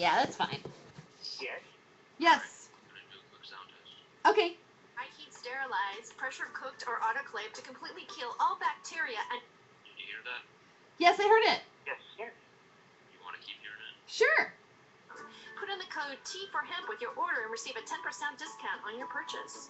Yeah, that's fine. Yes? Yes. I'm gonna do a quick sound test. Okay. High heat sterilize, pressure cooked or autoclave to completely kill all bacteria and... Did you hear that? Yes, I heard it. Yes. Yes. You want to keep hearing it? Sure. Put in the code T for hemp with your order and receive a 10% discount on your purchase.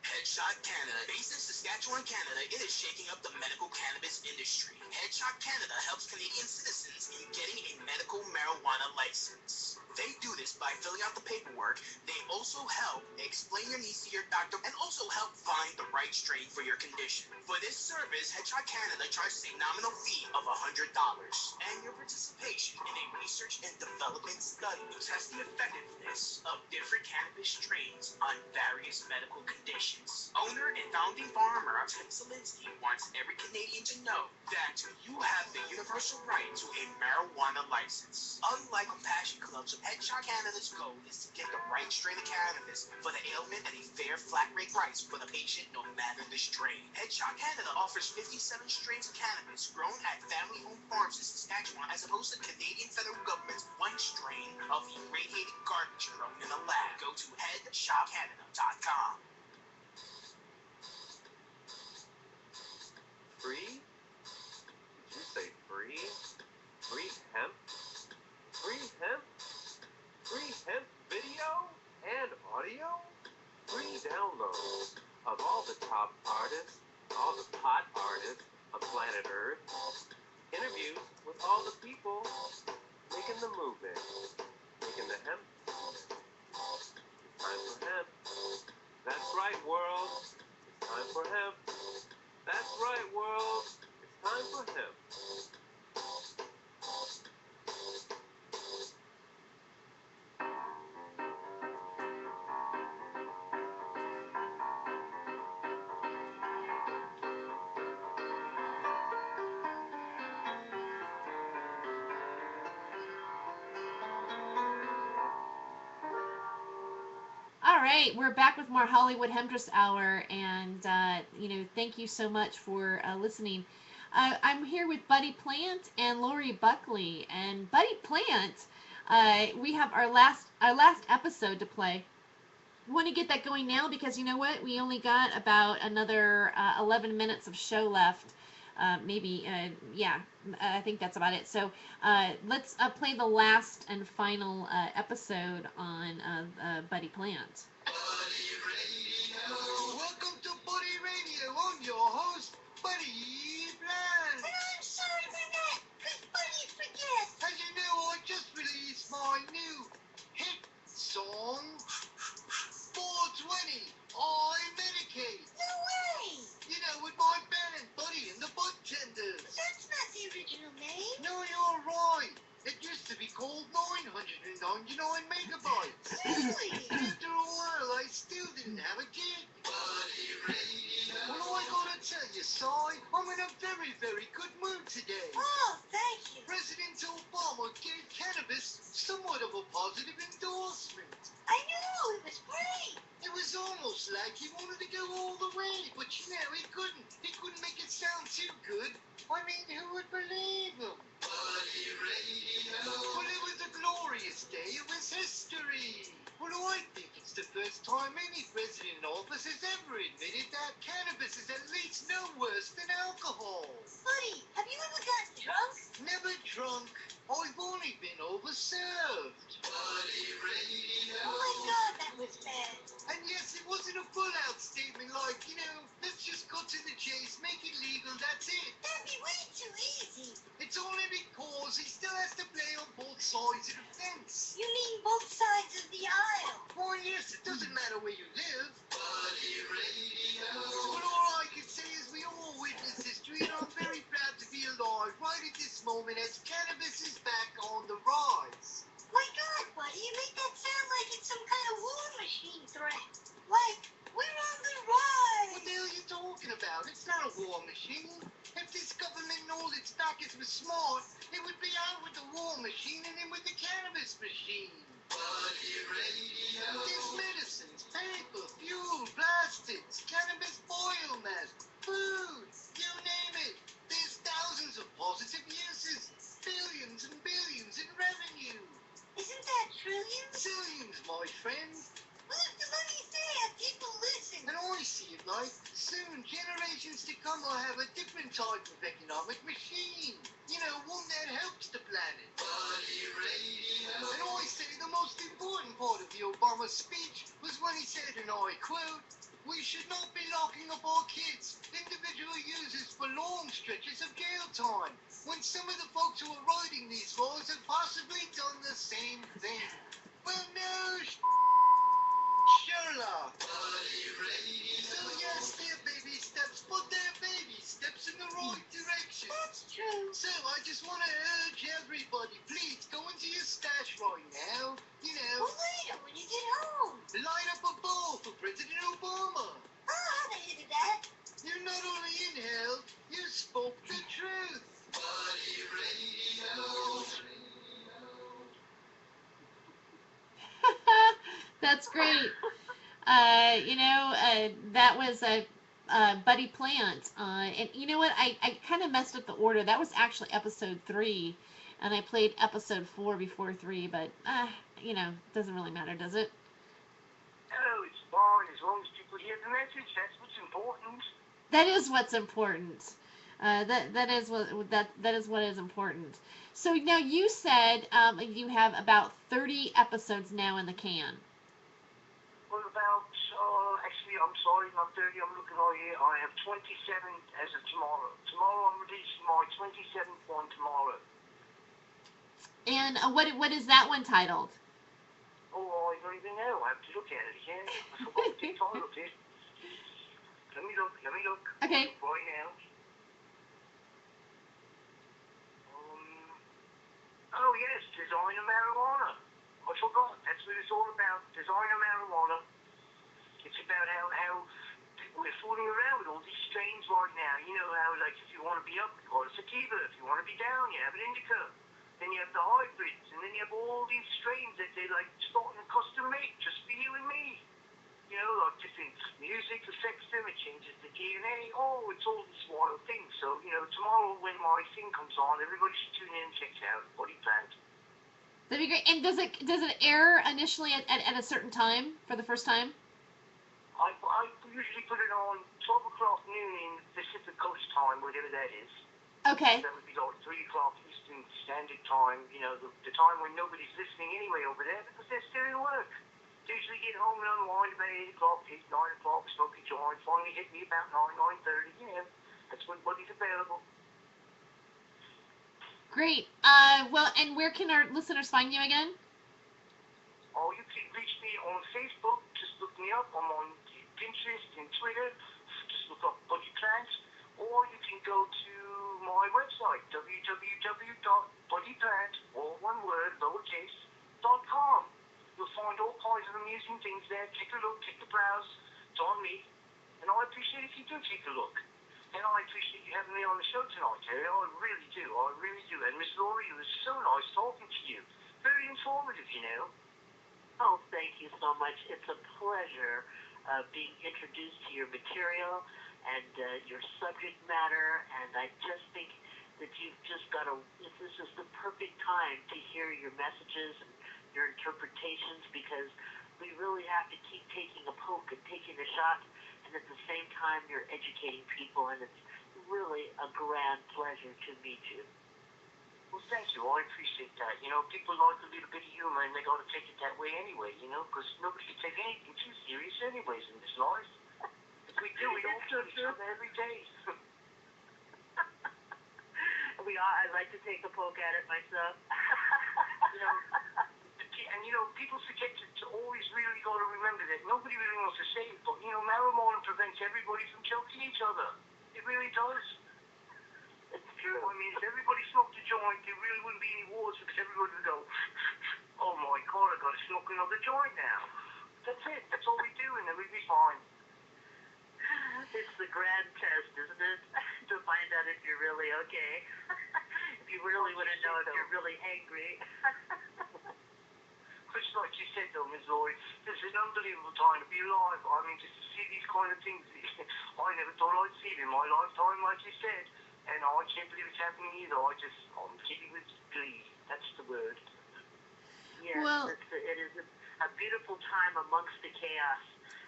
Headshot Canada. Based in Saskatchewan, Canada, it is shaking up the medical cannabis industry. Headshot Canada helps Canadian citizens in getting a medical marijuana license. They do this by filling out the paperwork. They also help explain your needs to your doctor and also help find the right strain for your condition. For this service, Headshot Canada charges a nominal fee of $100 and your participation in a research and development study to test the effectiveness of different cannabis strains on various medical conditions. Owner and founding farmer Tim Selinsky wants every Canadian to know that you have the universal right to a marijuana license. Unlike Compassion Clubs, Headshot Canada's goal is to get the right strain of cannabis for the ailment at a fair flat rate price for the patient no matter the strain. Headshot Canada offers 57 strains of cannabis grown at family-owned farms in Saskatchewan as opposed to Canadian federal government's one strain of irradiated garbage grown in a lab. Go to headshotcanada.com. Free? Did you say free? Free hemp? Free hemp? Free hemp video and audio? Free downloads of all the top artists, all the pot artists on planet Earth. Interviews with all the people making the movement, making the hemp. It's time for hemp. That's right, world. It's time for hemp. That's right, world. It's time for hemp. All right, we're back with more Hollywood Hemptress Hour, and thank you so much for listening. I'm here with Buddy Plant and Laurie Buckley, and Buddy Plant. We have our last episode to play. We want to get that going now because you know what? We only got about another 11 minutes of show left. I think that's about it. So let's play the last and final episode on Buddy Plant. Buddy Radio. Welcome to Buddy Radio. I'm your host, Buddy Plant. And I'm sorry for that, because Buddy forgets. As you know, I just released my new hit song, 420, I Medicate. No way. You know, with my band, Buddy and the Budtenders. But that's not the original name. No, you're right. It used to be called 999 megabytes. Really? After a while, I still didn't have a gig. Buddy Radio. Well, I gotta tell you, Si, I'm in a very, very good mood today. Oh, thank you. President Obama gave cannabis somewhat of a positive endorsement. I know, it was great. It was almost like he wanted to go all the way, but you know, he couldn't. He couldn't make it sound too good. I mean, who would believe him? Buddy Radio. Well, it was a glorious day. It was history. Well, I think it's the first time any president in office has ever admitted that cannabis is at least no worse than alcohol. Buddy, have you ever gotten drunk? Never drunk. I've only been overserved. Buddy Radio. Oh my God, that was bad. And yes, it wasn't a full-out statement like, you know, let's just cut to the chase, make it legal, that's it. That'd be way too easy. It's only because he still has to play on both sides of the fence. You mean both sides of the aisle? Well, yes, it doesn't matter where you live. Buddy Radio. But all I can say is we all witnessed history, and I'm very proud to be alive right at this moment as cannabis is back on the rise. My God, Buddy, you make that sound like it's some kind of war machine threat. Like, we're on the rise. What the hell are you talking about? It's not a war machine. If this government and all its backers were smart, it would be out with the war machine and in with the cannabis machine. Buddy Radio. There's medicines, paper, fuel, plastics, cannabis biomass, food, you name it. There's thousands of positive uses, billions and billions in quote, "We should not be locking up our kids, individual users, for long stretches of jail time, when some of the folks who are writing these laws have possibly done the same thing." Well, no, Sherlock. So yes, they're baby steps, but they're baby steps in the right direction. That's true. So I just want to urge everybody, please go into your stash right now. You know, Well, later when you get home. light up a bowl for President Obama. I'll have a hit of that. You not only inhaled, you spoke the truth. Buddy Radio. That's great. That was a Buddy Plant. And you know what? I kind of messed up the order. That was actually episode 3, and I played episode 4 before 3. But doesn't really matter, does it? Oh, it's fine as long as people hear the message. That's what's important. That is what's important. That is what is important. So now you said you have about 30 episodes now in the can. Well, about, actually, I'm sorry, not 30, I'm looking right here. I have 27 as of tomorrow. Tomorrow I'm releasing my 27th one tomorrow. And what is that one titled? Oh, I don't even know. I have to look at it again. I forgot the title of it. Let me look. Okay. Right now. Oh, yes, Design of Marijuana. I forgot. That's what it's all about. Design of Marijuana. It's about how we're fooling around with all these strains right now. You know how, like, if you want to be up, you got a sativa. If you want to be down, you have an indica. Then you have the hybrids, and then you have all these strains that they're, like, starting to custom make just for you and me. You know, like, different music affects them. It changes the DNA. Oh, it's all these wild things. So, tomorrow when my thing comes on, everybody should tune in and check it out. Body Plant. That'd be great. And does it air initially at a certain time for the first time? I usually put it on 12 o'clock noon in Pacific Coast time, whatever that is. Okay. That would be like 3 o'clock Eastern Standard Time, the time when nobody's listening anyway over there because they're still at work. They usually get home and unwind about 8 o'clock, 9 o'clock, smoke a joint, finally hit me about 9:30, that's when Buddy's available. Great. Well, and where can our listeners find you again? Oh, you can reach me on Facebook. Just look me up. I'm on Pinterest and Twitter. Just look up Buddy Plant. Or you can go to my website, www.buddyplant, all one word, lowercase.com. You'll find all kinds of amusing things there. Take a look, take a browse. It's on me. And I appreciate if you do take a look. And I appreciate you having me on the show tonight, Terry. I really do. I really do. And Miss Laurie, it was so nice talking to you. Very informative, Oh, thank you so much. It's a pleasure being introduced to your material and your subject matter. And I just think that you've just got this is the perfect time to hear your messages and your interpretations, because we really have to keep taking a poke and taking a shot, and at the same time you're educating people, and it's really a grand pleasure to meet you. Well, thank you. I appreciate that. People like a little bit of humor, and they got to take it that way anyway, because nobody can take anything too serious anyways in this life. If we do, we all do each other every day. I like to take a poke at it myself. People forget to always really got to remember that nobody really wants to say it, but, marijuana prevents everybody from choking each other. It really does. It's true. I mean, if everybody smoked a joint, there really wouldn't be any wars because everybody would go, oh my God, I've got to smoke another joint now. That's it. That's all we do, and then we'd be fine. It's the grand test, isn't it? To find out if you're really okay. If you really want to know if you're really angry. Just like you said, though, Ms. Laurie, this is an unbelievable time to be alive. I mean, just to see these kind of things, I never thought I'd see them in my lifetime, like you said. And I can't believe it's happening either. I'm giddy with glee. That's the word. Yes, Well, it is a beautiful time amongst the chaos,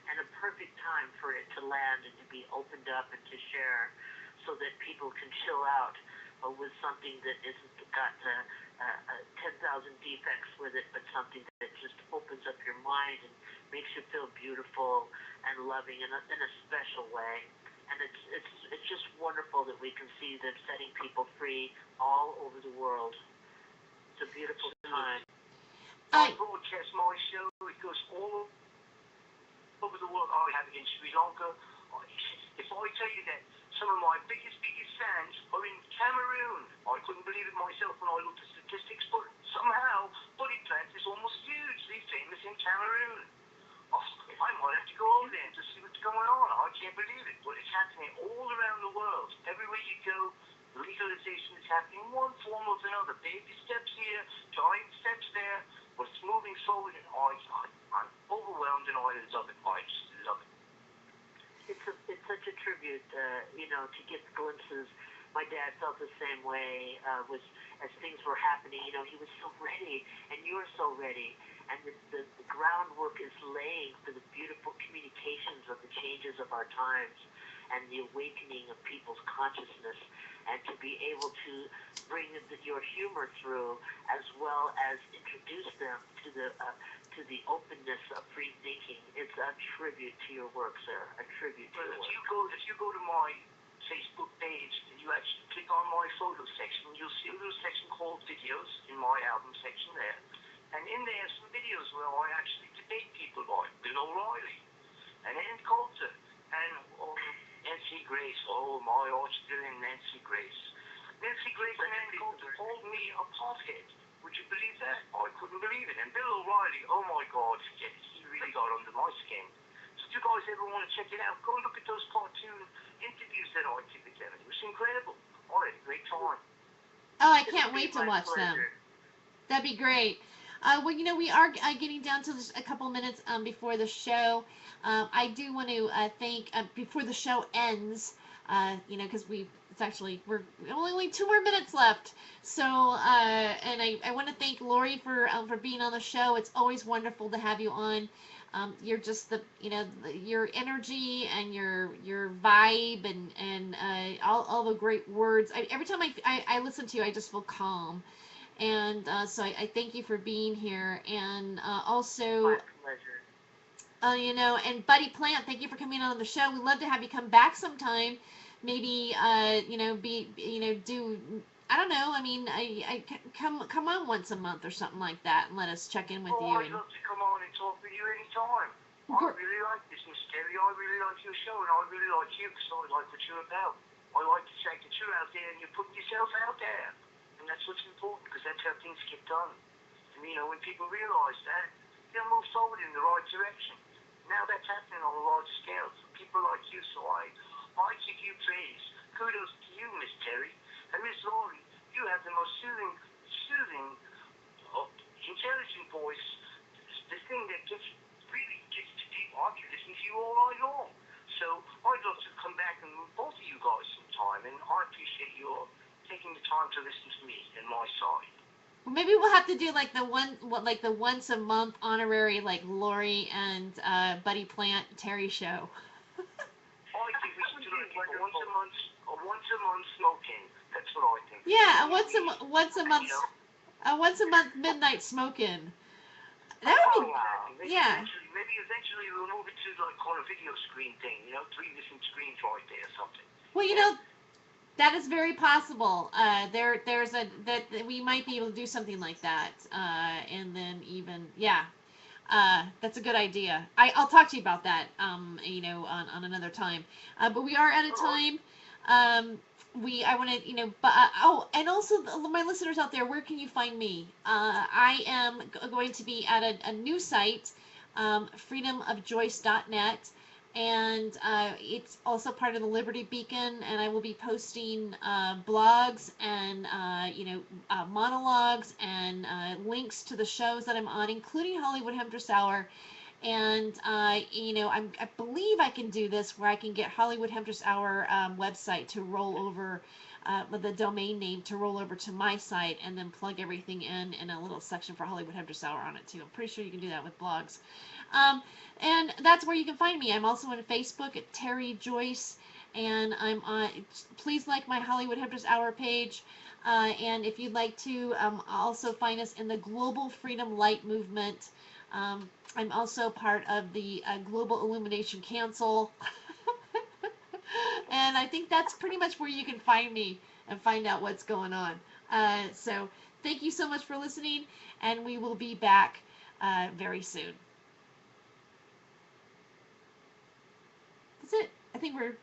and a perfect time for it to land and to be opened up and to share, so that people can chill out with something that isn't got 10,000 defects with it, but something that just opens up your mind and makes you feel beautiful and loving in a special way. And it's just wonderful that we can see them setting people free all over the world. It's a beautiful time. I broadcast my show. It goes all over the world. I have it in Sri Lanka. If I tell you that some of my biggest fans are in Cameroon, I couldn't believe it myself when I looked at statistics, but somehow Body Plant is almost hugely famous in Cameroon. Oh, I might have to go over there to see what's going on. I can't believe it, but it's happening all around the world. Everywhere you go, legalization is happening in one form or another. Baby steps here, giant steps there, but it's moving forward, and I'm overwhelmed, and I love it. I just love it. It's such a tribute, to get glimpses. My dad felt the same way as things were happening. He was so ready, and you're so ready. And the groundwork is laying for the beautiful communications of the changes of our times and the awakening of people's consciousness, and to be able to bring your humor through, as well as introduce them to the openness of free thinking. It's a tribute to your work, sir. A tribute to your work. If you go to my Facebook page and you actually click on my photo section, you'll see a little section called videos in my album section there. And in there are some videos where I actually debate people like Bill O'Reilly and Ann Coulter and Nancy Grace. Oh, my arch villain, Nancy Grace. Nancy Grace and Ann Coulter called me a pothead. Would you believe that? I couldn't believe it. And Bill O'Reilly, oh my God, he really got under my skin. So if you guys ever want to check it out, go and look at those cartoon interviews that I did with them. It was incredible. I had a great time. Oh, I can't wait to watch them. That'd be great. Well, we are getting down to just a couple minutes before the show. I do want to thank, before the show ends, because we're only 2 more minutes left. So, and I want to thank Laurie for being on the show. It's always wonderful to have you on. You're just your energy and your vibe and all the great words. Every time I listen to you, I just feel calm. And so I thank you for being here. And also, my pleasure. And Buddy Plant, thank you for coming on the show. We'd love to have you come back sometime. Maybe, do, I don't know. I mean, I come on once a month or something like that and let us check in with you. I'd love to come on and talk with you anytime. I really like this, Miss Terry. I really like your show, and I really like you because I like what you're about. I like to say that you're out there and you're putting yourself out there. And that's what's important, because that's how things get done. And, when people realize that, they'll move forward in the right direction. Now that's happening on a large scale for people like you, so I give you praise. Kudos to you, Miss Terry. And Miss Laurie, you have the most soothing, intelligent voice. The thing that really gets to people. I can listen to you all night long. So I'd love to come back and meet both of you guys sometime, and I appreciate your taking the time to listen to me and my side. Well, maybe we'll have to do the once a month honorary Laurie and Buddy Plant Terry show. I think we should do a once a month smoking. That's what I think. Yeah, a once a month midnight smoking. That would be Maybe eventually we'll move it to on a video screen thing. 3 different screens right there or something. Well, that is very possible. That we might be able to do something like that, and then even that's a good idea. I'll talk to you about that, on another time. But we are out of time. I want to, and also my listeners out there, where can you find me? I am going to be at a new site, freedomofjoyce.net. And it's also part of the Liberty Beacon, and I will be posting blogs and monologues and links to the shows that I'm on, including Hollywood Hemptress Hour. And I believe I can do this where I can get Hollywood Hemptress Hour website to roll over, the domain name to roll over to my site, and then plug everything in a little section for Hollywood Hemptress Hour on it too. I'm pretty sure you can do that with blogs. And that's where you can find me. I'm also on Facebook at Terry Joyce, and I'm on. Please like my Hollywood Hemptress Hour page, and if you'd like to also find us in the Global Freedom Light Movement. I'm also part of the Global Illumination Council, and I think that's pretty much where you can find me and find out what's going on. So thank you so much for listening, and we will be back very soon. That's it. I think we're.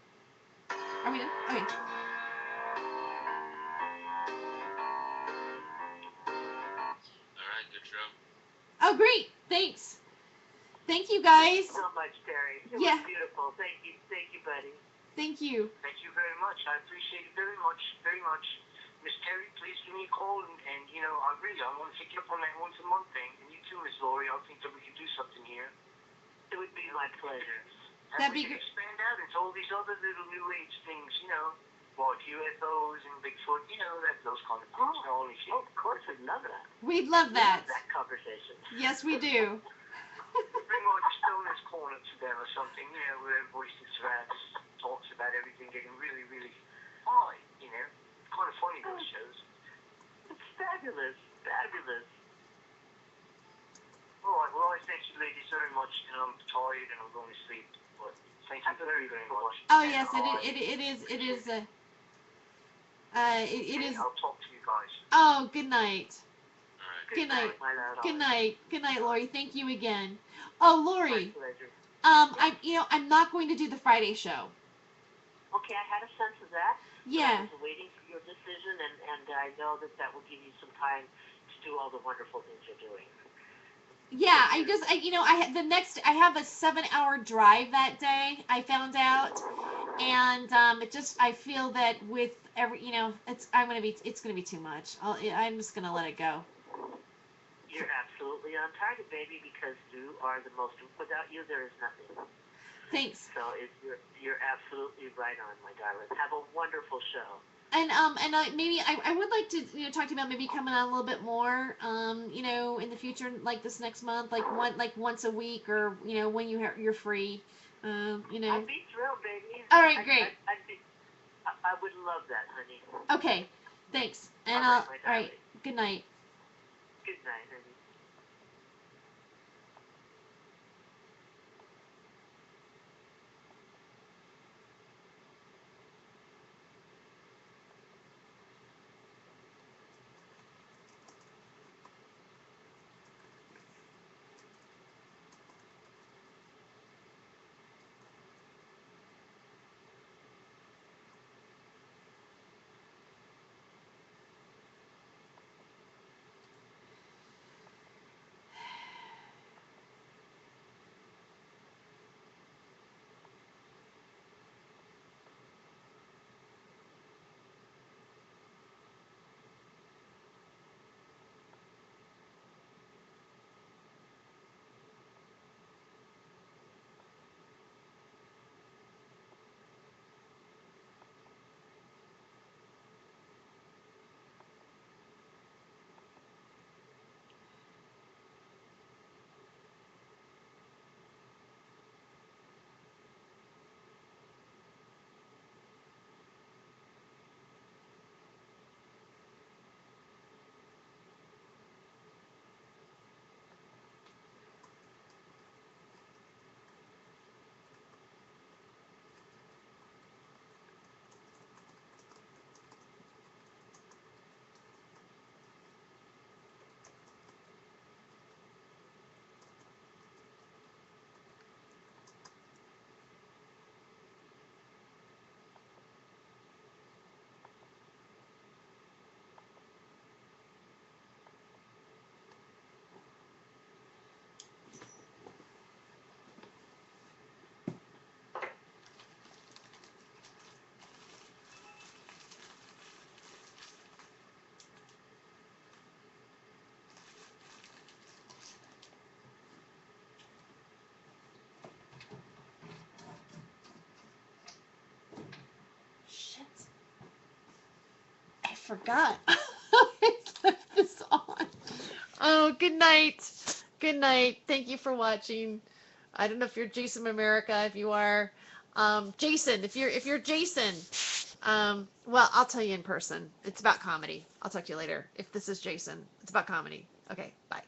Are we done? Okay. Alright, good show. Oh, great. Thanks. Thank you, Thank guys. you so much, Terry. It Yeah. was beautiful. Thank you, buddy. Thank you. Thank you very much. I appreciate it very much, very much. Miss Terry, please give me a call, and you know, I want to take you up on that once a month thing. And you too, Miss Laurie. I think that we can do something here. It would be my pleasure. And That'd we be can expand out into all these other little new age things, you know, like UFOs and Bigfoot, you know, those kind of things. Oh, Holy shit. of course, we'd love that. We'd love that. That conversation. Yes, we do. Bring like a Stoner's Corner to them or something, you know, where everybody sits around just talks about everything getting really, really high, you know. Kind of funny, those shows. It's fabulous. Fabulous. All right, well, I thank you ladies very much, and I'm tired and I'm going to sleep. But thank you very, very much. Oh yes, it is. It is. It is. I'll talk to you guys. Oh, good night. Alright. Good night. My love. Good night. Good night, Laurie. Thank you again. Oh, Laurie. My pleasure. I'm not going to do the Friday show. Okay, I had a sense of that. Yeah. I was waiting for your decision, and I know that will give you some time to do all the wonderful things you're doing. Yeah, I have a 7-hour drive that day. I found out, and I feel that with it's gonna be too much. I'm just gonna let it go. You're absolutely on target, baby, because you are the most. Without you, there is nothing. Thanks. So you're absolutely right on, my darling. Have a wonderful show. And maybe I would like to talk to you about maybe coming on a little bit more in the future, like this next month, like once a week, or when you're free. I'd be thrilled, baby. All right, great. I would love that, honey. Okay, thanks. And All all right, good night. Good night, honey. Shit. I forgot. I left this on. Oh, good night. Good night. Thank you for watching. I don't know if you're Jason America. If you are, Jason, if you're Jason, well, I'll tell you in person. It's about comedy. I'll talk to you later. If this is Jason, it's about comedy. Okay, bye.